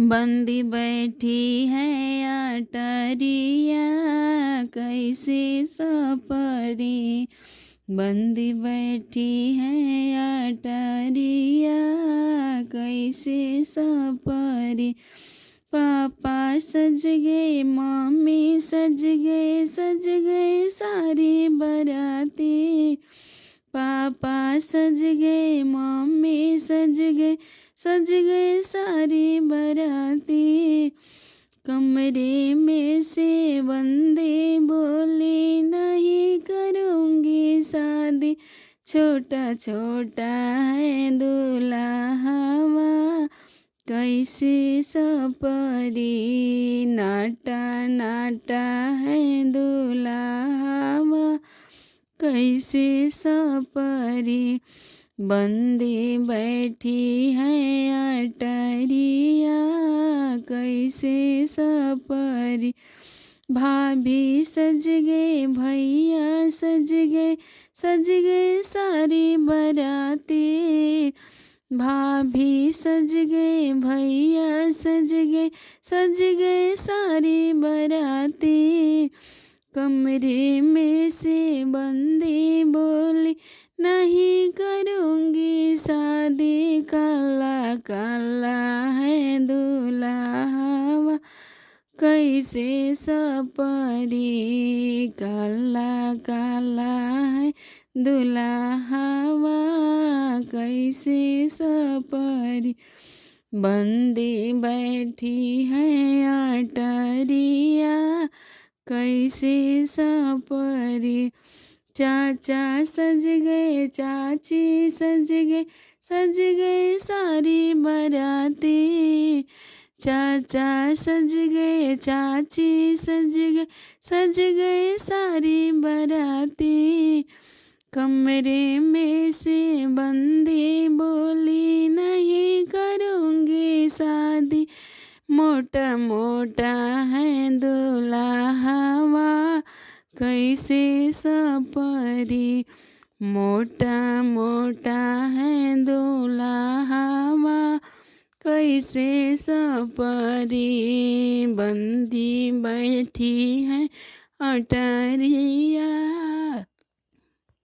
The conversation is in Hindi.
बंदी बैठी है अटरिया, कैसे सपरी। बंदी बैठी है अटरिया, कैसे सपरी। पापा सज गए, मम्मी सज गए सारी बराती। पापा सज गए, मम्मी सज गए सारी बराती। कमरे में से बंदे बोले, नहीं करूँगी शादी। छोटा छोटा है दूल्हा हवा, कैसे सपरी। नाटा नाटा है दूल्हा हवा, कैसे सपरी। बंदी बैठी है अटरिया, कैसे सपरी। भाभी सज गए, भैया सज गए सारी बराती। भाभी सज गए, भैया सज गए सारी बराती। कमरे में से बंदी बोली, नहीं करूँगी शादी। काला काला है दूल्हा हवा, कैसे सपरी। काला काला है दूल्हा हवा, कैसे सपरी। बंदी बैठी है अटरिया, कैसे सपरी। चाचा सज गए, चाची सज गए सारी बराती। चाचा सज गए, चाची सज गए सारी बराती। कमरे में से बंदी बोली, नहीं करूँगी शादी। मोटा मोटा है दूल्हा हवा, कैसे सपरी। मोटा मोटा है दूल्हा हवा, कैसे सपरी। बंदी बैठी है अटरिया,